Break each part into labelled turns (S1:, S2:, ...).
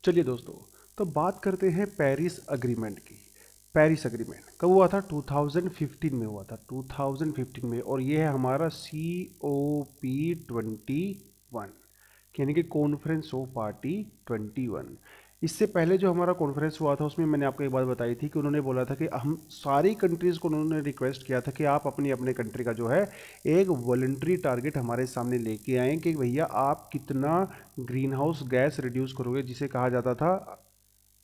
S1: चलिए दोस्तों, तो बात करते हैं पेरिस अग्रीमेंट की। पेरिस अग्रीमेंट कब हुआ था? 2015 में हुआ था, 2015 में। और ये है हमारा COP21, यानी कि कॉन्फ्रेंस ऑफ पार्टी 21। इससे पहले जो हमारा कॉन्फ्रेंस हुआ था उसमें मैंने आपको एक बात बताई थी कि उन्होंने बोला था कि हम सारी कंट्रीज़ को उन्होंने रिक्वेस्ट किया था कि आप अपनी अपने कंट्री का जो है एक वॉलंटरी टारगेट हमारे सामने लेके आएँ कि भैया आप कितना ग्रीन हाउस गैस रिड्यूस करोगे, जिसे कहा जाता था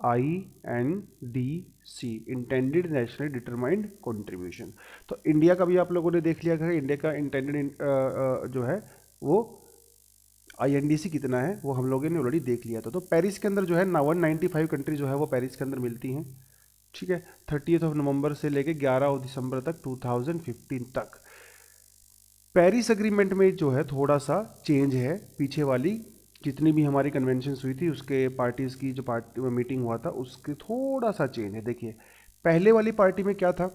S1: INDC, intended nationally determined contribution. तो इंडिया का भी आप लोगों ने देख लिया कि इंडिया का इंटेंडेड जो है वो INDC कितना है, वो हम लोगों ने ऑलरेडी देख लिया था। तो पेरिस के अंदर जो है ना 195 कंट्री जो है वो पेरिस के अंदर मिलती हैं। ठीक है, 30 नवंबर से लेके 11 दिसंबर तक 2015 तक। पेरिस अग्रीमेंट में जो है थोड़ा सा चेंज है। पीछे वाली जितनी भी हमारी कन्वेंशन हुई थी उसके पार्टीज़ की जो पार्टी मीटिंग हुआ था उसके थोड़ा सा चेंज है। देखिए, पहले वाली पार्टी में क्या था,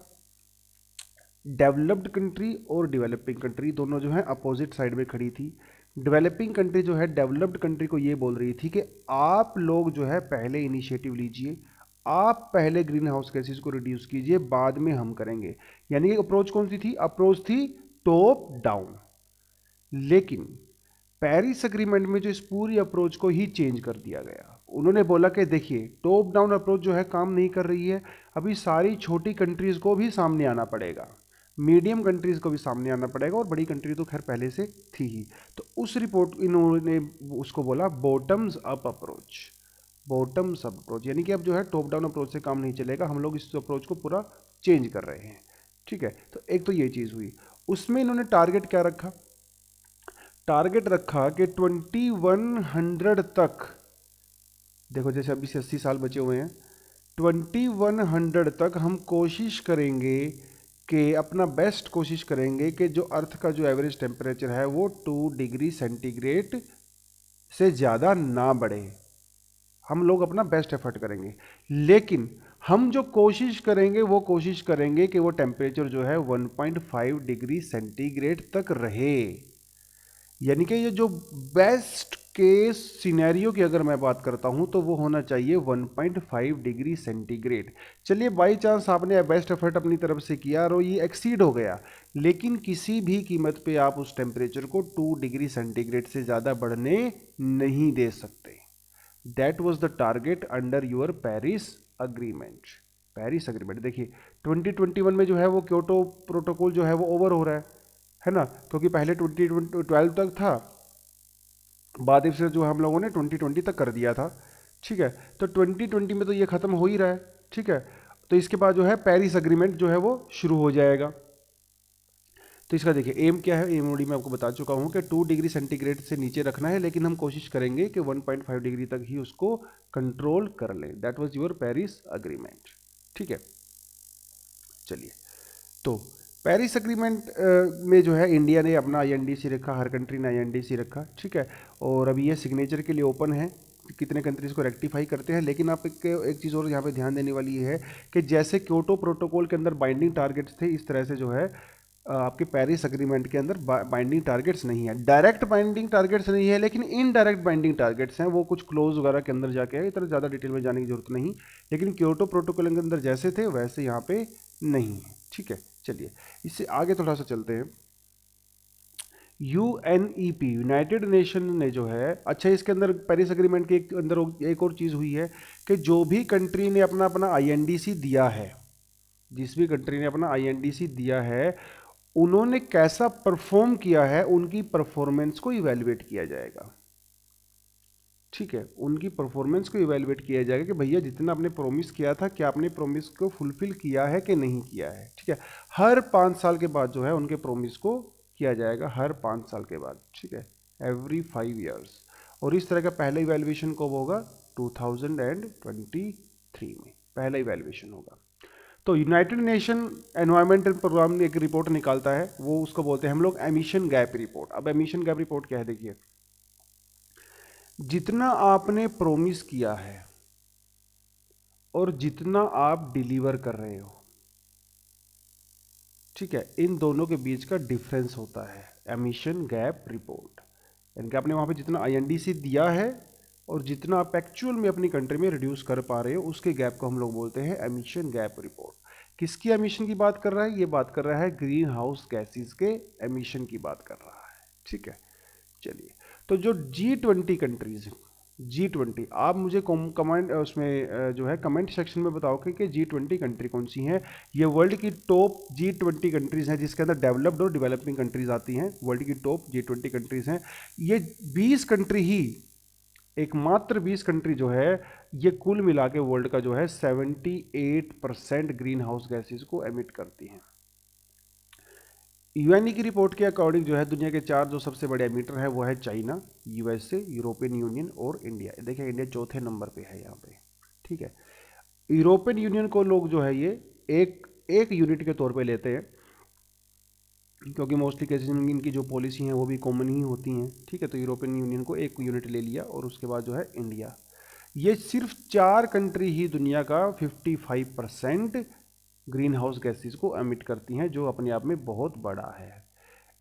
S1: डेवलप्ड कंट्री और डेवलपिंग कंट्री दोनों जो है अपोजिट साइड में खड़ी थी। डेवलपिंग कंट्री जो है डेवलप्ड कंट्री को ये बोल रही थी कि आप लोग जो है पहले इनिशिएटिव लीजिए, आप पहले ग्रीन हाउस गैसेस को रिड्यूस कीजिए, बाद में हम करेंगे। यानी कि अप्रोच कौन सी थी? अप्रोच थी टॉप डाउन। लेकिन पेरिस अग्रीमेंट में जो इस पूरी अप्रोच को ही चेंज कर दिया गया। उन्होंने बोला कि देखिए, टॉप डाउन अप्रोच जो है काम नहीं कर रही है, अभी सारी छोटी कंट्रीज को भी सामने आना पड़ेगा, मीडियम कंट्रीज को भी सामने आना पड़ेगा, और बड़ी कंट्री तो खैर पहले से थी ही। तो उस रिपोर्ट इन्होंने उसको बोला bottoms up approach. Bottoms up approach यानी कि अब जो है टॉप डाउन अप्रोच से काम नहीं चलेगा, हम लोग इस अप्रोच को पूरा चेंज कर रहे हैं। ठीक है, तो एक तो ये चीज़ हुई। उसमें इन्होंने टारगेट क्या रखा? टारगेट रखा कि 2100 तक, देखो जैसे अभी से 80 साल बचे हुए हैं, 2100 तक हम कोशिश करेंगे कि अपना बेस्ट कोशिश करेंगे कि जो अर्थ का जो एवरेज टेम्परेचर है वो 2 डिग्री सेंटीग्रेड से ज़्यादा ना बढ़े। हम लोग अपना बेस्ट एफर्ट करेंगे, लेकिन हम जो कोशिश करेंगे वो कोशिश करेंगे कि वो टेम्परेचर जो है 1.5 डिग्री सेंटीग्रेड तक रहे। यानी कि ये जो बेस्ट केस सिनेरियो की अगर मैं बात करता हूं तो वो होना चाहिए 1.5 डिग्री सेंटीग्रेड। चलिए बाई चांस आपने बेस्ट एफर्ट अपनी तरफ से किया और ये एक्सीड हो गया, लेकिन किसी भी कीमत पे आप उस टेम्परेचर को 2 डिग्री सेंटीग्रेड से ज़्यादा बढ़ने नहीं दे सकते। That was the target under your Paris agreement. Paris agreement देखिए 2021 में जो है वो क्योटो प्रोटोकॉल जो है वो ओवर हो रहा है ना, क्योंकि पहले 2012 तक था, बाद में से जो हम लोगों ने 2020 तक कर दिया था। ठीक है, तो 2020 में तो ये खत्म हो ही रहा है। ठीक है, तो इसके बाद जो है पेरिस अग्रीमेंट जो है वो शुरू हो जाएगा। तो इसका देखिए एम क्या है, एम ऑलरेडी मैं आपको बता चुका हूँ कि 2 डिग्री सेंटीग्रेड से नीचे रखना है, लेकिन हम कोशिश करेंगे कि 1.5 डिग्री तक ही उसको कंट्रोल कर लें। That was your Paris agreement. ठीक है, चलिए, तो पेरिस अग्रीमेंट में जो है इंडिया ने अपना INDC रखा, हर कंट्री ने INDC रखा। ठीक है, और अभी ये सिग्नेचर के लिए ओपन है, कितने कंट्रीज को रेक्टिफाई करते हैं। लेकिन आप एक चीज़ और यहाँ पे ध्यान देने वाली ये है कि जैसे क्योटो प्रोटोकॉल के अंदर बाइंडिंग टारगेट्स थे, इस तरह से जो है आपके पेरिस अग्रीमेंट के अंदर बाइंडिंग टारगेट्स नहीं है। डायरेक्ट बाइंडिंग टारगेट्स नहीं है, लेकिन इनडायरेक्ट बाइंडिंग टारगेट्स हैं, वो कुछ क्लोज वगैरह के अंदर जाके है, इतना ज़्यादा डिटेल में जाने की जरूरत नहीं। लेकिन क्योटो प्रोटोकॉल के अंदर जैसे थे वैसे यहाँ पे नहीं है। ठीक है, चलिए इससे आगे थोड़ा सा चलते हैं। UNEP, यूनाइटेड नेशन ने जो है, अच्छा इसके अंदर पेरिस अग्रीमेंट के अंदर एक और चीज़ हुई है कि जो भी कंट्री ने अपना अपना INDC दिया है, जिस भी कंट्री ने अपना INDC दिया है, उन्होंने कैसा परफॉर्म किया है उनकी परफॉर्मेंस को इवेलुएट किया जाएगा। ठीक है, उनकी परफॉर्मेंस को इवेलुएट किया जाएगा कि भैया जितना आपने प्रॉमिस किया था, क्या आपने प्रॉमिस को फुलफिल किया है कि नहीं किया है। ठीक है, हर 5 साल के बाद जो है उनके प्रॉमिस को किया जाएगा, हर 5 साल के बाद। ठीक है, एवरी 5 ईयर्स। और इस तरह का पहला इवेल्युएशन कब होगा? 2023 में पहला इवेल्युएशन होगा। तो यूनाइटेड नेशन एनवायरमेंटल प्रोग्राम ने एक रिपोर्ट निकालता है, वो उसको बोलते हैं हम लोग एमिशन गैप रिपोर्ट। अब एमिशन गैप रिपोर्ट क्या है? देखिए, जितना आपने प्रोमिस किया है और जितना आप डिलीवर कर रहे हो, ठीक है, इन दोनों के बीच का डिफरेंस होता है एमिशन गैप रिपोर्ट। यानी कि आपने वहां पे जितना INDC दिया है और जितना आप एक्चुअल में अपनी कंट्री में रिड्यूस कर पा रहे हो उसके गैप को हम लोग बोलते हैं एमिशन गैप रिपोर्ट। किसकी एमिशन की बात कर रहा है? ये बात कर रहा है ग्रीन हाउस गैसेज के एमिशन की बात कर रहा है। ठीक है, चलिए। तो जो G20 कंट्रीज हैं, G20, आप मुझे कमेंट उसमें जो है कमेंट सेक्शन में बताओ कि G20 कंट्री कौन सी हैं। ये वर्ल्ड की टॉप G20 कंट्रीज हैं जिसके अंदर डेवलप्ड और डेवलपिंग कंट्रीज आती हैं। वर्ल्ड की टॉप G20 कंट्रीज हैं। ये 20 कंट्री ही, एकमात्र 20 कंट्री जो है ये कुल मिला के वर्ल्ड का जो है 78% ग्रीन हाउस गैसेज को एमिट करती हैं। यूएनई की रिपोर्ट के अकॉर्डिंग जो है दुनिया के 4 जो सबसे बड़े एमिटर है वो है चाइना, यूएसए, यूरोपियन यूनियन और इंडिया। देखिए इंडिया चौथे नंबर पे है यहाँ पे। ठीक है, यूरोपियन यूनियन को लोग जो है ये एक यूनिट के तौर पे लेते हैं क्योंकि मोस्टली केसेस में इनकी जो पॉलिसी हैं वो भी कॉमन ही होती हैं। ठीक है, तो यूरोपियन यूनियन को एक यूनिट ले लिया और उसके बाद जो है इंडिया। ये सिर्फ 4 कंट्री ही दुनिया का 55% ग्रीन हाउस गैसेस को एमिट करती हैं, जो अपने आप में बहुत बड़ा है।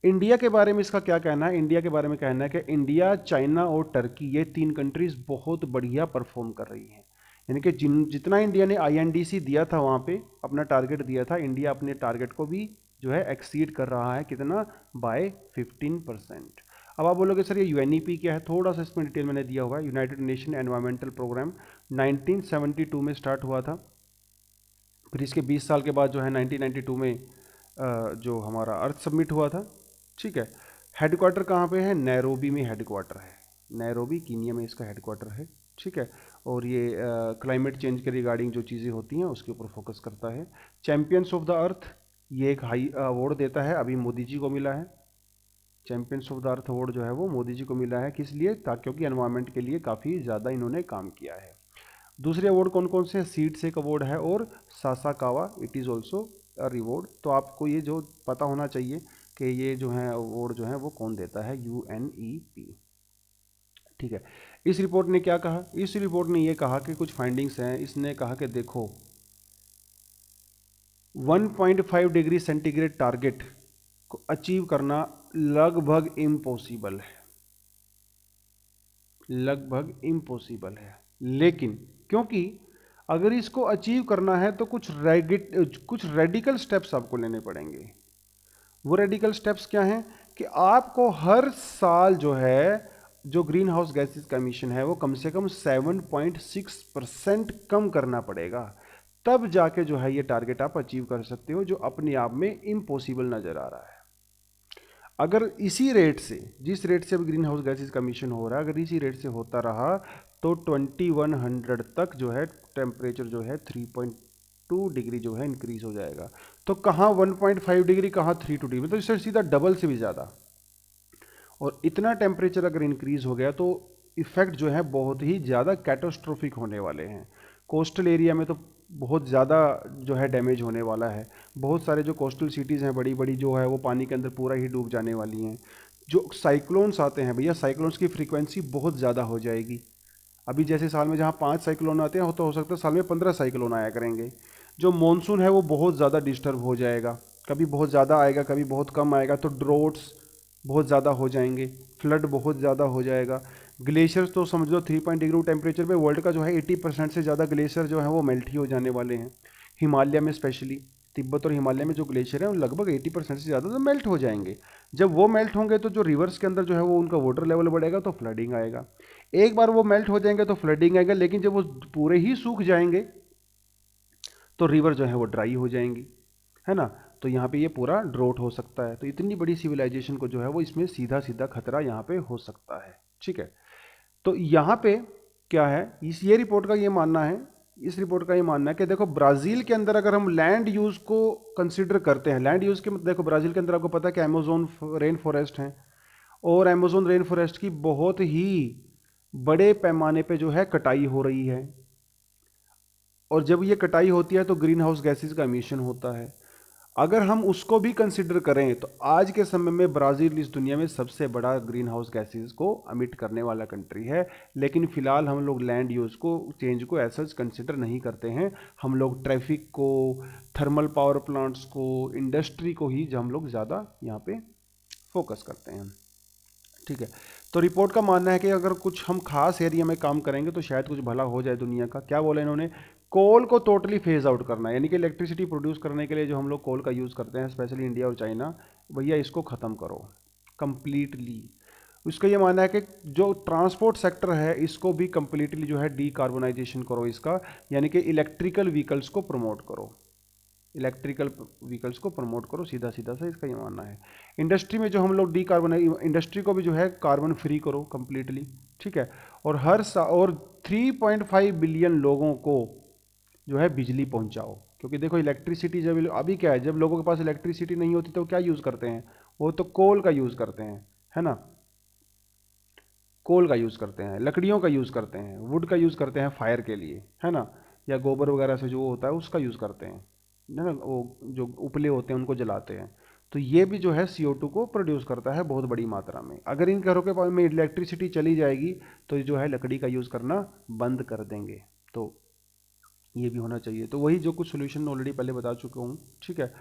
S1: इंडिया के बारे में इसका क्या कहना है? इंडिया के बारे में कहना है कि इंडिया, चाइना और टर्की, ये 3 कंट्रीज बहुत बढ़िया परफॉर्म कर रही हैं। यानी कि जितना इंडिया ने आईएनडीसी दिया था, वहाँ पे अपना टारगेट दिया था, इंडिया अपने टारगेट को भी जो है एक्सीड कर रहा है। कितना? बाय 15%। अब आप बोलोगे सर ये यूएनईपी क्या है? थोड़ा सा इसमें डिटेल मैंने दिया हुआ है। यूनाइटेड नेशन एनवायरमेंटल प्रोग्राम 1972 में स्टार्ट हुआ था। फिर इसके 20 साल के बाद जो है 1992 में जो हमारा अर्थ सबमिट हुआ था। ठीक है, हेडक्वार्टर कहाँ पे है? नैरोबी में हेडक्वार्टर है। नैरोबी कीनिया में इसका हेडक्वार्टर है। ठीक है, और ये क्लाइमेट चेंज के रिगार्डिंग जो चीज़ें होती हैं उसके ऊपर फोकस करता है। चैम्पियंस ऑफ द अर्थ, ये एक हाई अवार्ड देता है, अभी मोदी जी को मिला है। Champions of the earth award जो है वो मोदी जी को मिला है। किस लिए? क्योंकि एनवायरनमेंट के लिए काफ़ी ज़्यादा इन्होंने काम किया है। दूसरे अवार्ड कौन कौन से हैं? सीड्स एक अवार्ड है और Sasakawa it is also a reward. तो आपको ये जो पता होना चाहिए कि ये जो है अवार्ड जो है वो कौन देता है? UNEP। ठीक है, इस रिपोर्ट ने क्या कहा? इस रिपोर्ट ने ये कहा कि कुछ फाइंडिंग्स हैं। इसने कहा कि देखो 1.5 डिग्री सेंटीग्रेड टारगेट को अचीव करना लगभग इम्पॉसिबल है, लगभग इम्पॉसिबल है। लेकिन क्योंकि अगर इसको अचीव करना है तो कुछ रेडिकल स्टेप्स आपको लेने पड़ेंगे। वो रेडिकल स्टेप्स क्या हैं? कि आपको हर साल जो है जो ग्रीन हाउस गैसेस का एमिशन है वो कम से कम 7.6% कम करना पड़ेगा। तब जाके जो है ये टारगेट आप अचीव कर सकते हो, जो अपने आप में इम्पॉसिबल नजर आ रहा है। अगर इसी रेट से, जिस रेट से अब ग्रीन हाउस गैसेस का एमिशन हो रहा है, अगर इसी रेट से होता रहा तो 2100 तक जो है टेम्परेचर जो है 3.2 डिग्री जो है इंक्रीज हो जाएगा। तो कहाँ 1.5 डिग्री, कहाँ 3 डिग्री, मतलब इससे सीधा डबल से भी ज़्यादा। और इतना टेम्परेचर अगर इंक्रीज हो गया तो इफेक्ट जो है बहुत ही ज़्यादा कैटास्ट्रोफिक होने वाले हैं। कोस्टल एरिया में तो बहुत ज़्यादा जो है डैमेज होने वाला है। बहुत सारे जो कोस्टल सिटीज़ हैं बड़ी बड़ी जो है वो पानी के अंदर पूरा ही डूब जाने वाली हैं। जो साइक्लोन्स आते हैं भैया, साइक्लोन्स की फ्रीक्वेंसी बहुत ज़्यादा हो जाएगी। अभी जैसे साल में जहाँ 5 साइक्लोन आते हैं तो हो सकता है साल में 15 साइक्लोन आया करेंगे। जो मानसून है वो बहुत ज़्यादा डिस्टर्ब हो जाएगा, कभी बहुत ज़्यादा आएगा कभी बहुत कम आएगा। तो ड्रोट्स बहुत ज़्यादा हो जाएंगे, फ्लड बहुत ज़्यादा हो जाएगा। ग्लेशियर्स तो समझ लो 3 डिग्री टेम्परेचर पे वर्ल्ड का जो है 80% से ज़्यादा ग्लेशियर जो है वो मेल्ट ही हो जाने वाले हैं। हिमालय में स्पेशली तिब्बत और हिमालय में जो ग्लेशियर है वो लगभग 80% से ज़्यादा तो मेल्ट हो जाएंगे। जब वो मेल्ट होंगे तो जो रिवर्स के अंदर जो है वो उनका वाटर लेवल बढ़ेगा तो फ्लडिंग आएगा। एक बार वो मेल्ट हो जाएंगे तो फ्लडिंग आएगा, लेकिन जब वो पूरे ही सूख जाएंगे तो रिवर जो है वो ड्राई हो जाएंगी, है ना। तो यहाँ पे ये पूरा ड्रोट हो सकता है। तो इतनी बड़ी सिविलाइजेशन को जो है वो इसमें सीधा सीधा खतरा यहाँ पे हो सकता है। ठीक है, तो यहाँ पे क्या है, ये रिपोर्ट का ये मानना है, इस रिपोर्ट का ये मानना है कि देखो ब्राज़ील के अंदर अगर हम लैंड यूज़ को कंसिडर करते हैं, लैंड यूज़ के मतलब देखो ब्राज़ील के अंदर आपको पता है कि अमेज़न रेन फॉरेस्ट है और अमेज़न रेन फॉरेस्ट की बहुत ही बड़े पैमाने पे जो है कटाई हो रही है। और जब ये कटाई होती है तो ग्रीन हाउस गैसेज का एमिशन होता है। अगर हम उसको भी कंसिडर करें तो आज के समय में ब्राज़ील इस दुनिया में सबसे बड़ा ग्रीन हाउस गैसेज को एमिट करने वाला कंट्री है। लेकिन फिलहाल हम लोग लैंड यूज़ को चेंज को ऐसा कंसिडर नहीं करते हैं। हम लोग ट्रैफिक को, थर्मल पावर प्लांट्स को, इंडस्ट्री को ही हम लोग ज़्यादा यहाँ पे फोकस करते हैं। ठीक है, तो रिपोर्ट का मानना है कि अगर कुछ हम खास एरिया में काम करेंगे तो शायद कुछ भला हो जाए दुनिया का। क्या बोला इन्होंने? कोल को टोटली फेज आउट करना है, यानी कि इलेक्ट्रिसिटी प्रोड्यूस करने के लिए जो हम लोग कोल का यूज़ करते हैं स्पेशली इंडिया और चाइना, भैया इसको ख़त्म करो कंप्लीटली। उसका ये मानना है कि जो ट्रांसपोर्ट सेक्टर है इसको भी कंप्लीटली जो है डीकार्बोनाइजेशन करो इसका, यानी कि इलेक्ट्रिकल व्हीकल्स को प्रमोट करो, इलेक्ट्रिकल व्हीकल्स को प्रमोट करो, सीधा सीधा सा इसका ये मानना है। इंडस्ट्री में जो हम लोग इंडस्ट्री को भी जो है कार्बन फ्री करो कंप्लीटली, ठीक है। और और 3.5 बिलियन लोगों को जो है बिजली पहुंचाओ, क्योंकि देखो इलेक्ट्रिसिटी जब अभी क्या है, जब लोगों के पास इलेक्ट्रिसिटी नहीं होती तो क्या यूज़ करते हैं, वो तो कोल का यूज़ करते हैं, है ना। कोल का यूज़ करते हैं, लकड़ियों का यूज़ करते हैं, वुड का यूज़ करते हैं फायर के लिए, है ना, या गोबर वगैरह से जो होता है उसका यूज़ करते हैं, है ना, वो जो उपले होते हैं उनको जलाते हैं। तो ये भी जो है CO2 को प्रोड्यूस करता है बहुत बड़ी मात्रा में। अगर इन घरों के पास में इलेक्ट्रिसिटी चली जाएगी तो जो है लकड़ी का यूज़ करना बंद कर देंगे। तो ये भी होना चाहिए। तो वही जो कुछ सोल्यूशन ऑलरेडी पहले बता चुका हूँ, ठीक है।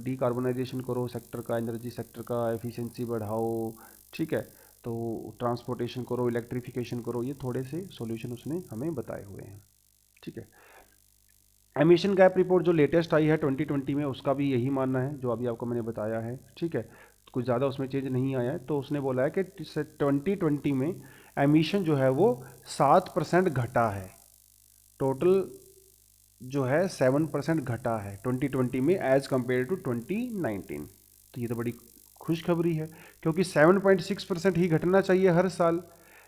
S1: डीकार्बोनाइजेशन करो सेक्टर का, एनर्जी सेक्टर का, एफिशिएंसी बढ़ाओ, ठीक है। तो ट्रांसपोर्टेशन करो, इलेक्ट्रिफिकेशन करो, ये थोड़े से सॉल्यूशन उसने हमें बताए हुए हैं, ठीक है। एमिशन गैप रिपोर्ट जो लेटेस्ट आई है 2020 में, उसका भी यही मानना है जो अभी आपको मैंने बताया है, ठीक है। कुछ ज़्यादा उसमें चेंज नहीं आया है। तो उसने बोला है कि 2020 में एमिशन जो है वो 7% घटा है, टोटल जो है 7% घटा है 2020 में एज कम्पेयर टू 2019। तो ये तो बड़ी खुशखबरी है, क्योंकि 7.6% ही घटना चाहिए हर साल।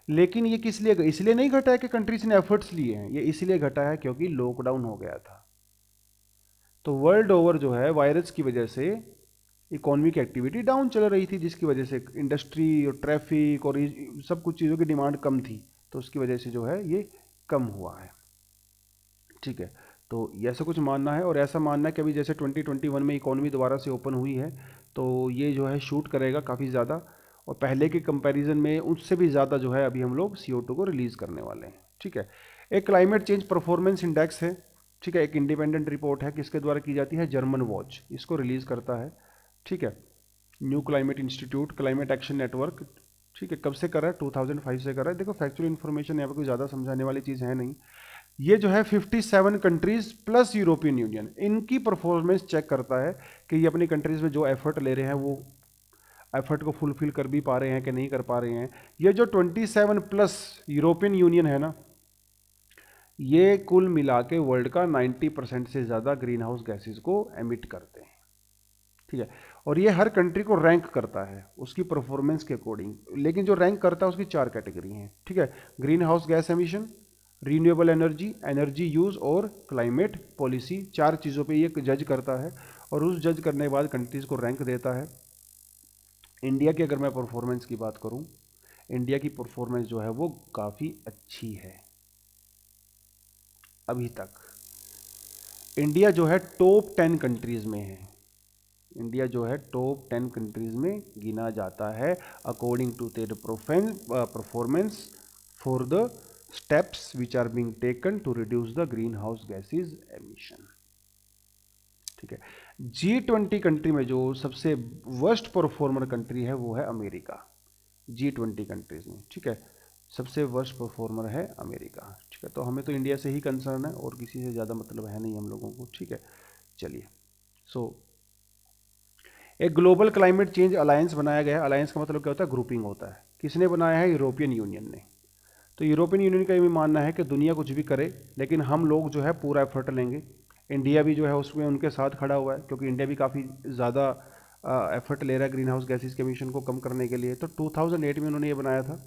S1: लेकिन ये किस लिए, इसलिए नहीं घटा है कि कंट्रीज ने एफर्ट्स लिए हैं, ये इसलिए घटा है क्योंकि लॉकडाउन हो गया था। तो वर्ल्ड ओवर जो है वायरस की वजह से इकोनॉमिक एक्टिविटी डाउन चल रही थी, जिसकी वजह से इंडस्ट्री और ट्रैफिक और सब कुछ चीज़ों की डिमांड कम थी, तो उसकी वजह से जो है ये कम हुआ है, ठीक है। तो ऐसा कुछ मानना है, और ऐसा मानना है कि अभी जैसे 2021 में इकोनॉमी दोबारा से ओपन हुई है तो ये जो है शूट करेगा काफ़ी ज़्यादा, और पहले के कंपैरिजन में उससे भी ज़्यादा जो है अभी हम लोग CO2 को रिलीज़ करने वाले हैं, ठीक है। एक क्लाइमेट चेंज परफॉर्मेंस इंडेक्स है, ठीक है, एक इंडिपेंडेंट रिपोर्ट है, किसके द्वारा की जाती है, जर्मन वॉच इसको रिलीज़ करता है, ठीक है। New climate institute, climate action network, ठीक है। कब से कर रहा है, 2005 से कर रहा है। देखो फैक्चुअल इन्फॉर्मेशन यहाँ पर कोई ज़्यादा समझाने वाली चीज़ है नहीं। ये जो है 57 कंट्रीज प्लस यूरोपियन यूनियन, इनकी परफॉर्मेंस चेक करता है कि ये अपनी कंट्रीज में जो एफर्ट ले रहे हैं वो एफर्ट को फुलफिल कर भी पा रहे हैं कि नहीं कर पा रहे हैं। ये जो 27 प्लस यूरोपियन यूनियन है ना, ये कुल मिला के वर्ल्ड का 90% से ज़्यादा ग्रीन हाउस गैसेज को एमिट करते हैं, ठीक है। और ये हर कंट्री को रैंक करता है उसकी परफॉर्मेंस के अकॉर्डिंग, लेकिन जो रैंक करता है उसकी 4 कैटेगरी हैं, ठीक है। Green house gas emission, renewable energy, energy use और क्लाइमेट पॉलिसी, 4 चीज़ों पे ये जज करता है, और उस जज करने के बाद कंट्रीज़ को रैंक देता है। इंडिया की अगर मैं परफॉर्मेंस की बात करूं, इंडिया की परफॉर्मेंस जो है वो काफ़ी अच्छी है अभी तक। इंडिया जो है टॉप 10 कंट्रीज़ में है, इंडिया जो है टॉप 10 कंट्रीज़ में गिना जाता है according to their performance for the steps which are being taken to reduce the greenhouse gases emission, ठीक है। G20 कंट्री में जो सबसे वर्स्ट परफॉर्मर कंट्री है वो है अमेरिका, G20 कंट्रीज में, ठीक है। सबसे वर्स्ट परफॉर्मर है अमेरिका, ठीक है। तो हमें तो इंडिया से ही कंसर्न है और किसी से ज़्यादा मतलब है नहीं हम लोगों को, ठीक है। चलिए, एक ग्लोबल क्लाइमेट चेंज अलायंस बनाया गया है। अलायंस का मतलब क्या होता है, ग्रुपिंग होता है। किसने बनाया है, यूरोपियन यूनियन ने। तो यूरोपियन यूनियन का ये भी मानना है कि दुनिया कुछ भी करे लेकिन हम लोग जो है पूरा एफर्ट लेंगे। इंडिया भी जो है उसमें उनके साथ खड़ा हुआ है, क्योंकि इंडिया भी काफ़ी ज़्यादा एफर्ट ले रहा है ग्रीन हाउस गैसेज के एमिशन को कम करने के लिए। तो 2008 में उन्होंने ये बनाया था,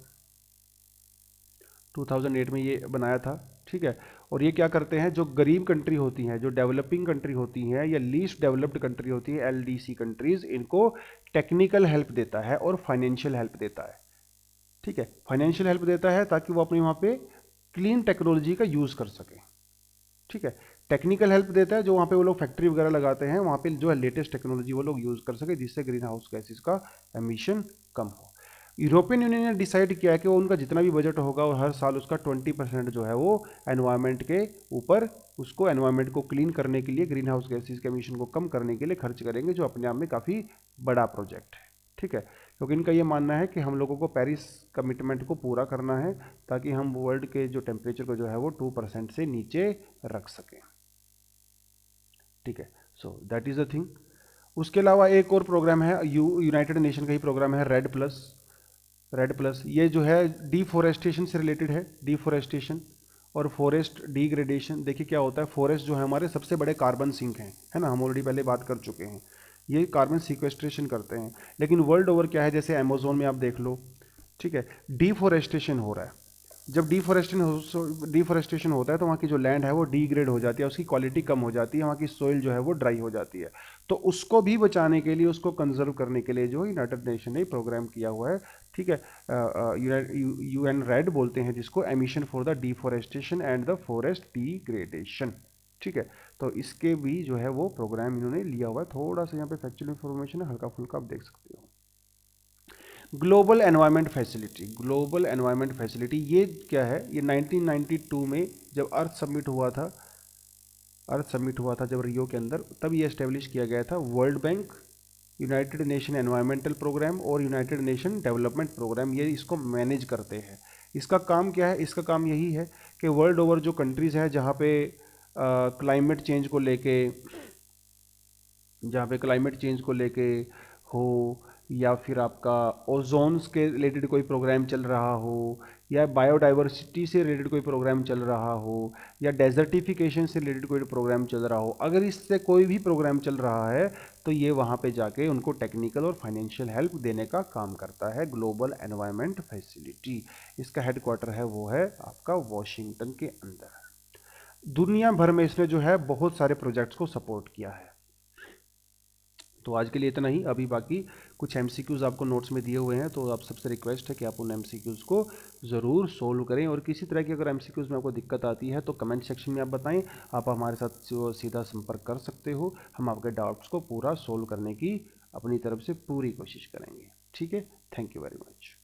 S1: 2008 में ये बनाया था, ठीक है। और ये क्या करते हैं, जो गरीब कंट्री होती हैं, जो डेवलपिंग कंट्री होती हैं या लीस्ट डेवलप्ड कंट्री होती है, LDC कंट्रीज, इनको टेक्निकल हेल्प देता है और फाइनेंशियल हेल्प देता है, ठीक है। फाइनेंशियल हेल्प देता है ताकि वो अपने वहाँ पे क्लीन टेक्नोलॉजी का यूज़ कर सके, ठीक है। टेक्निकल हेल्प देता है, जो वहाँ पे वो लोग फैक्ट्री वगैरह लगाते हैं वहाँ पे जो है लेटेस्ट टेक्नोलॉजी वो लोग यूज़ कर सके, जिससे ग्रीन हाउस गैसेज का एमिशन कम हो। यूरोपियन यूनियन ने डिसाइड किया कि वो उनका जितना भी बजट होगा और हर साल उसका 20% जो है वो एनवायरनमेंट के ऊपर, उसको एनवायरनमेंट को क्लीन करने के लिए, ग्रीन हाउस गैसेज के एमिशन को कम करने के लिए खर्च करेंगे, जो अपने आप में काफ़ी बड़ा प्रोजेक्ट है, ठीक है। क्योंकि इनका ये मानना है कि हम लोगों को पेरिस कमिटमेंट को पूरा करना है ताकि हम वर्ल्ड के जो टेम्परेचर को जो है वो 2% से नीचे रख सकें। ठीक है, so that is the thing. उसके अलावा एक और प्रोग्राम है, यूनाइटेड नेशन का ही प्रोग्राम है, रेड प्लस। ये जो है डिफोरेस्टेशन से रिलेटेड है, डिफोरेस्टेशन और फॉरेस्ट डिग्रेडेशन। देखिए क्या होता है, फॉरेस्ट जो है हमारे सबसे बड़े कार्बन सिंक हैं, है ना, हम ऑलरेडी पहले बात कर चुके हैं। ये कार्बन सिक्वेस्ट्रेशन करते हैं, लेकिन वर्ल्ड ओवर क्या है, जैसे अमेजोन में आप देख लो, ठीक है, डिफोरेस्टेशन हो रहा है। जब डिफोरेस्टेशन होता है तो वहाँ की जो लैंड है वो डिग्रेड हो जाती है, उसकी क्वालिटी कम हो जाती है, वहाँ की सोइल जो है वो ड्राई हो जाती है। तो उसको भी बचाने के लिए, उसको कंजर्व करने के लिए जो यूनाइटेड नेशन ने प्रोग्राम किया हुआ है, ठीक है, UN रेड बोलते हैं जिसको, emission for the deforestation and the forest degradation. ठीक है, तो इसके भी जो है वो प्रोग्राम इन्होंने लिया हुआ है। थोड़ा सा यहाँ पे फैक्चुअल इन्फॉर्मेशन है, हल्का फुल्का आप देख सकते हो। ग्लोबल एनवायरनमेंट फैसिलिटी, ये क्या है, ये 1992 में जब अर्थ समिट हुआ था जब रियो के अंदर, तब ये एस्टेब्लिश किया गया था। World bank, united nation environmental programme और यूनाइटेड नेशन डेवलपमेंट प्रोग्राम, ये इसको मैनेज करते हैं। इसका काम क्या है, इसका काम यही है कि वर्ल्ड ओवर जो कंट्रीज़ है जहाँ पे क्लाइमेट चेंज को लेके हो, या फिर आपका ओजोन्स के रिलेटेड कोई प्रोग्राम चल रहा हो, या बायोडाइवर्सिटी से रिलेटेड कोई प्रोग्राम चल रहा हो, या डेजर्टिफिकेशन से रिलेटेड कोई प्रोग्राम चल रहा हो, अगर इससे कोई भी प्रोग्राम चल रहा है तो ये वहाँ पे जाके उनको टेक्निकल और फाइनेंशियल हेल्प देने का काम करता है। ग्लोबल एनवायरनमेंट फैसिलिटी, इसका हेडक्वार्टर है वो है आपका वॉशिंगटन के अंदर। दुनिया भर में इसने जो है बहुत सारे प्रोजेक्ट्स को सपोर्ट किया है। तो आज के लिए इतना ही। अभी बाकी कुछ MCQs आपको नोट्स में दिए हुए हैं, तो आप सबसे रिक्वेस्ट है कि आप उन MCQs को ज़रूर सोल्व करें, और किसी तरह की अगर MCQs में आपको दिक्कत आती है तो कमेंट सेक्शन में आप बताएं। आप हमारे साथ सीधा संपर्क कर सकते हो, हम आपके डाउट्स को पूरा सोल्व करने की अपनी तरफ से पूरी कोशिश करेंगे। ठीक है, थैंक यू वेरी मच।